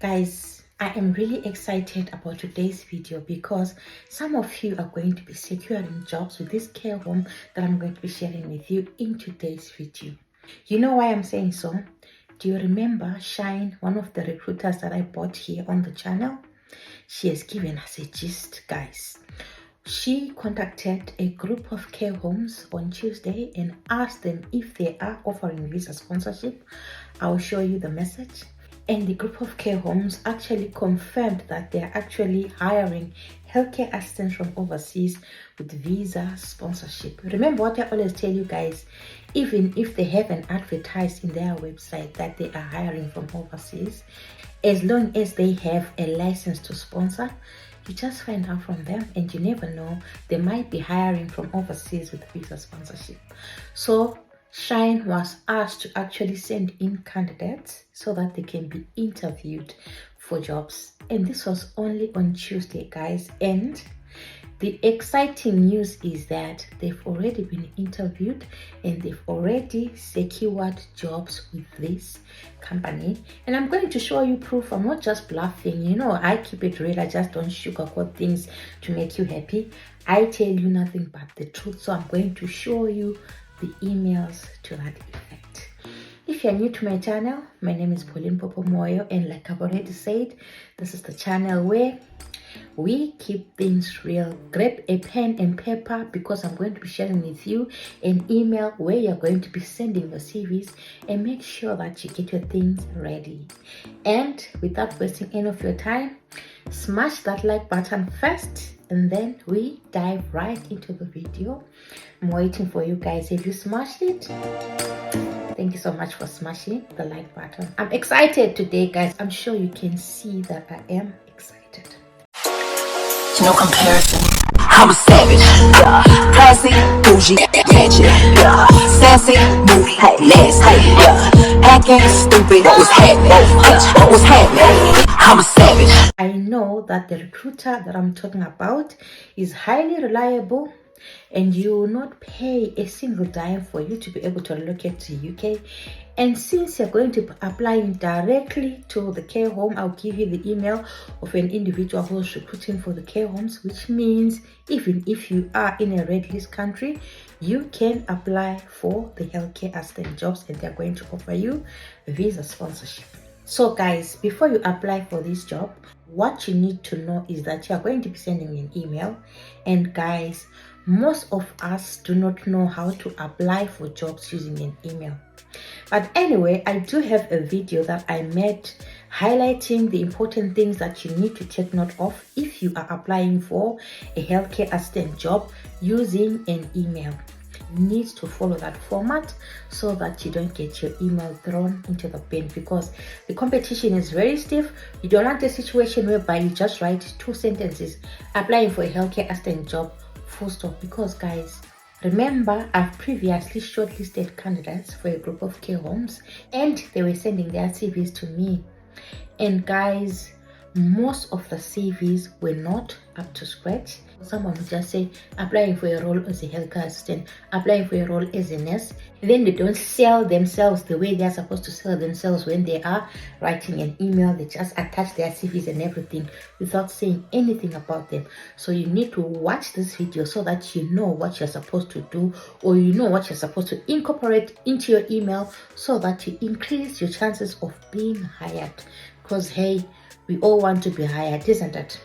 Guys, I am really excited about today's video because some of you are going to be securing jobs with this care home that I'm going to be sharing with you in today's video. You know why I'm saying so? Do you remember Shine, one of the recruiters that I bought here on the channel? She has given us a gist, guys. She contacted a group of care homes on Tuesday and asked them if they are offering visa sponsorship. I'll show you the message. And the group of care homes actually confirmed that they are actually hiring healthcare assistants from overseas with visa sponsorship. Remember what I always tell you guys, even if they haven't advertised in their website that they are hiring from overseas, as long as they have a license to sponsor, you just find out from them, and you never know, they might be hiring from overseas with visa sponsorship. So Shine was asked to actually send in candidates so that they can be interviewed for jobs. And this was only on Tuesday, guys. And the exciting news is that they've already been interviewed and they've already secured jobs with this company. And I'm going to show you proof. I'm not just bluffing. You know, I keep it real. I just don't sugarcoat things to make you happy. I tell you nothing but the truth. So I'm going to show you the emails to that effect. If you're new to my channel, my name is Pauline Popomoyo, and like I've already said, this is the channel where we keep things real. Grab a pen and paper because I'm going to be sharing with you an email where you're going to be sending your CVs, and make sure that you get your things ready. And without wasting any of your time, smash that like button first, and then we dive right into the video. I'm waiting for you guys. Have you smashed it? Thank you so much for smashing the like button. I'm excited today, guys. I'm sure you can see that I am excited. No comparison. I'm a savage, yeah. Classy, bougie, ratchet, yeah. Sassy, moody, nasty, yeah. Acting stupid, what's happening? What's happening? I'm a savage. I know that the recruiter that I'm talking about is highly reliable, and you will not pay a single dime for you to be able to relocate to UK. And since you're going to be applying directly to the care home, I'll give you the email of an individual who's recruiting for the care homes, which means even if you are in a red list country, you can apply for the healthcare assistant jobs, and they're going to offer you visa sponsorship. So guys, before you apply for this job, what you need to know is that you are going to be sending an email. And guys, most of us do not know how to apply for jobs using an email. But anyway, I do have a video that I made highlighting the important things that you need to take note of if you are applying for a healthcare assistant job using an email. You need to follow that format so that you don't get your email thrown into the bin, because the competition is very stiff. You don't want a situation whereby you just write 2 sentences applying for a healthcare assistant job, full stop. Because guys, remember, I've previously shortlisted candidates for a group of care homes and they were sending their CVs to me. And guys, most of the CVs were not up to scratch. Someone would just say, applying for a role as a healthcare assistant, applying for a role as a nurse. And then they don't sell themselves the way they're supposed to sell themselves when they are writing an email. They just attach their CVs and everything without saying anything about them. So you need to watch this video so that you know what you're supposed to do, or you know what you're supposed to incorporate into your email so that you increase your chances of being hired. Because hey, we all want to be hired, isn't it?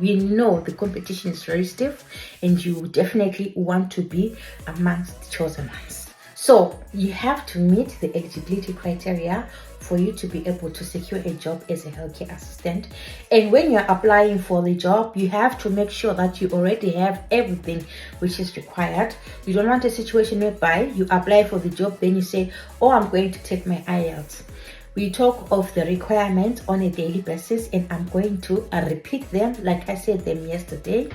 We know the competition is very stiff, and you definitely want to be amongst the chosen ones. So you have to meet the eligibility criteria for you to be able to secure a job as a healthcare assistant. And when you're applying for the job, you have to make sure that you already have everything which is required. You don't want a situation whereby you apply for the job, then you say, oh, I'm going to take my IELTS. We talk of the requirements on a daily basis, and I'm going to repeat them like I said them yesterday.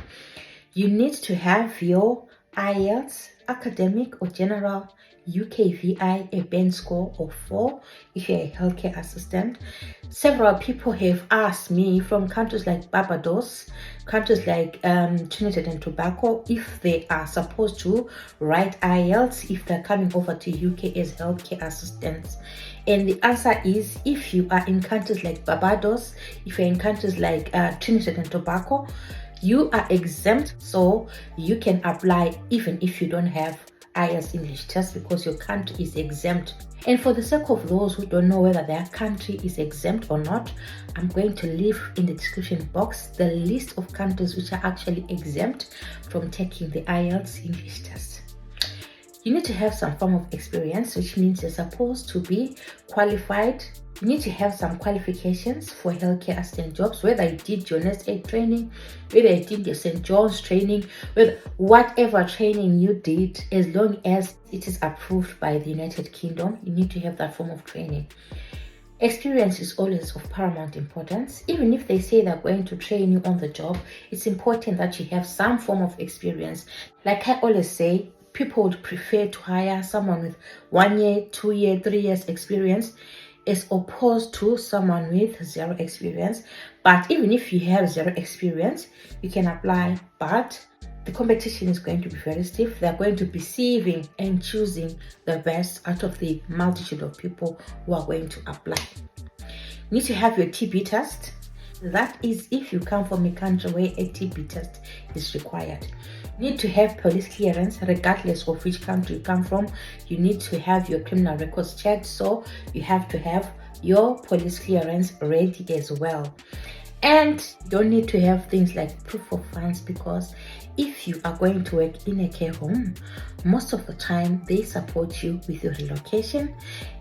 You need to have your IELTS, academic or general, UKVI, a band score of 4 if you're a healthcare assistant. Several people have asked me from countries like Barbados, countries like Trinidad and Tobago, if they are supposed to write IELTS if they're coming over to UK as healthcare assistants. And the answer is, if you are in countries like Barbados, if you're in countries like Trinidad and Tobago, you are exempt, so you can apply even if you don't have IELTS English test, because your country is exempt. And for the sake of those who don't know whether their country is exempt or not, I'm going to leave in the description box the list of countries which are actually exempt from taking the IELTS English test. You need to have some form of experience, which means you're supposed to be qualified. You need to have some qualifications for healthcare assistant jobs, whether you did your nurse aid training, whether you did your St. John's training, whether whatever training you did, as long as it is approved by the United Kingdom, you need to have that form of training. Experience is always of paramount importance. Even if they say they're going to train you on the job, it's important that you have some form of experience. Like I always say, people would prefer to hire someone with 1 year, 2 year, 3 years experience as opposed to someone with 0 experience. But even if you have 0 experience, you can apply, but the competition is going to be very stiff. They're going to be sieving and choosing the best out of the multitude of people who are going to apply. You need to have your TB test. That is if you come from a country where a TB test is required. You need to have police clearance regardless of which country you come from. You need to have your criminal records checked, so you have to have your police clearance ready as well. And you don't need to have things like proof of funds, because if you are going to work in a care home, most of the time they support you with your relocation,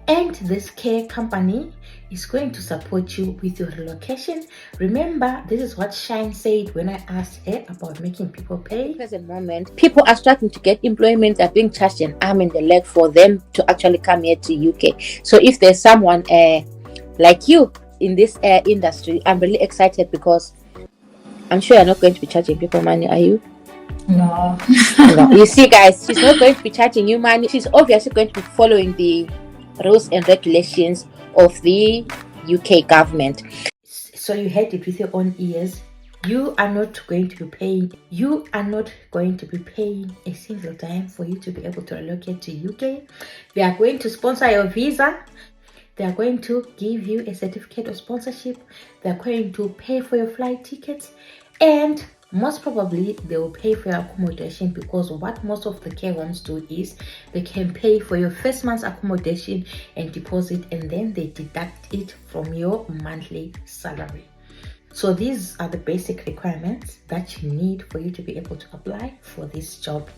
and this care company is going to support you with your relocation. Remember, this is what Shine said when I asked her about making people pay. At the present moment, people are starting to get employment, are being charged an arm and a leg for them to actually come here to UK. So if there's someone like you in this industry, I'm really excited, because I'm sure you're not going to be charging people money, are you? No. No. You see, guys, she's not going to be charging you money. She's obviously going to be following the rules and regulations of the UK government. So you heard it with your own ears. You are not going to be paying. You are not going to be paying a single dime for you to be able to relocate to UK. They are going to sponsor your visa. They are going to give you a certificate of sponsorship. They are going to pay for your flight tickets, and most probably they will pay for your accommodation, because what most of the care homes do is they can pay for your first month's accommodation and deposit, and then they deduct it from your monthly salary. So these are the basic requirements that you need for you to be able to apply for this job.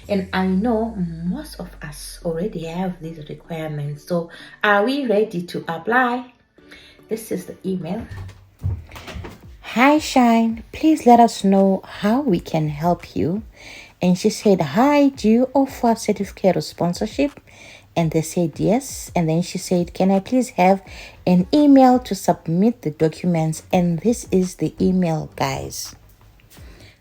And I know most of us already have these requirements. So are we ready to apply? This is the email. Hi Shine, please let us know how we can help you. And she said, hi, do you offer certificate of sponsorship? And they said yes. And then she said, can I please have an email to submit the documents? And this is the email, guys.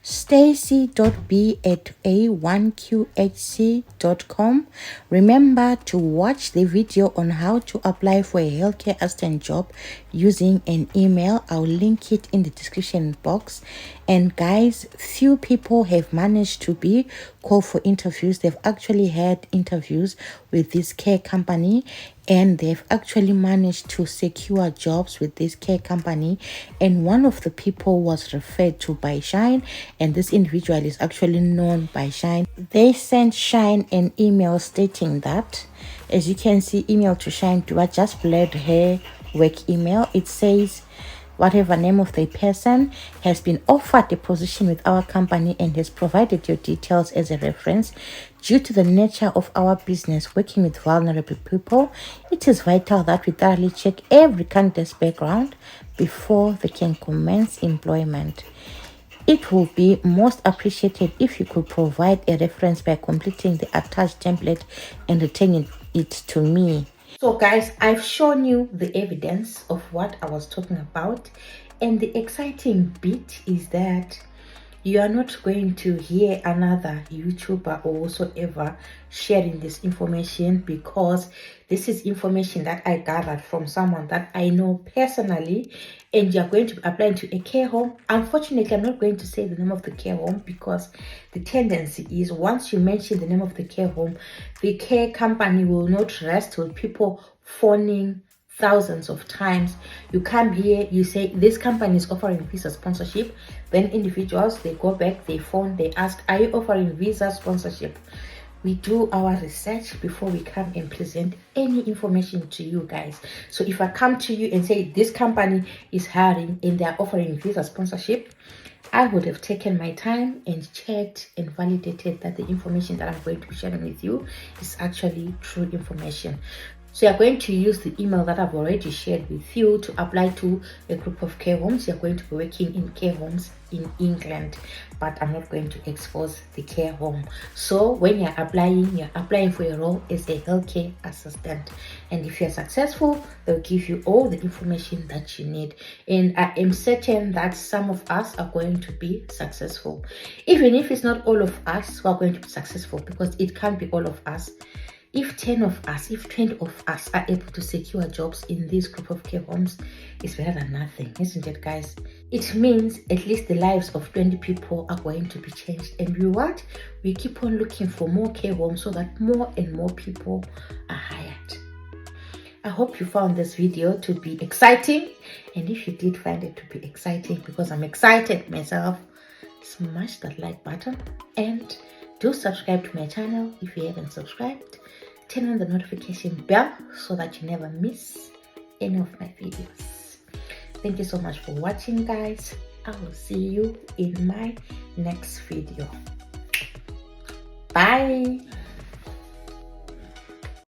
stacy.b@a1qhc.com. Remember to watch the video on how to apply for a healthcare assistant job using an email. I'll link it in the description box. And guys, few people have managed to be called for interviews. They've actually had interviews with this care company, and they've actually managed to secure jobs with this care company. And one of the people was referred to by Shine, and this individual is actually known by Shine. They sent Shine an email stating that, as you can see, email to Shine, I just blurred her work email. It says, whatever name of the person has been offered a position with our company and has provided your details as a reference. Due to the nature of our business working with vulnerable people, it is vital that we thoroughly check every candidate's background before they can commence employment. It will be most appreciated if you could provide a reference by completing the attached template and returning it to me. So guys, I've shown you the evidence of what I was talking about, and the exciting bit is that you are not going to hear another YouTuber or whatsoever sharing this information, because this is information that I gathered from someone that I know personally. And you're going to be applying to a care home. Unfortunately, I'm not going to say the name of the care home, because the tendency is once you mention the name of the care home, the care company will not rest with people phoning thousands of times. You come here, you say this company is offering visa sponsorship, then individuals, they go back, they phone, they ask, are you offering visa sponsorship? We do our research before we come and present any information to you guys. So if I come to you and say this company is hiring and they are offering visa sponsorship, I would have taken my time and checked and validated that the information that I'm going to be sharing with you is actually true information. So you're going to use the email that I've already shared with you to apply to a group of care homes. You're going to be working in care homes in England, but I'm not going to expose the care home. So when you're applying for a role as a healthcare assistant. And if you're successful, they'll give you all the information that you need. And I am certain that some of us are going to be successful. Even if it's not all of us who are going to be successful, because it can't be all of us. If 10 of us, if 20 of us are able to secure jobs in this group of care homes, it's better than nothing, isn't it, guys? It means at least the lives of 20 people are going to be changed. And we keep on looking for more care homes so that more and more people are hired. I hope you found this video to be exciting. And if you did find it to be exciting, because I'm excited myself, smash that like button and do subscribe to my channel if you haven't subscribed. Turn on the notification bell so that you never miss any of my videos. Thank you so much for watching, guys. I will see you in my next video. Bye.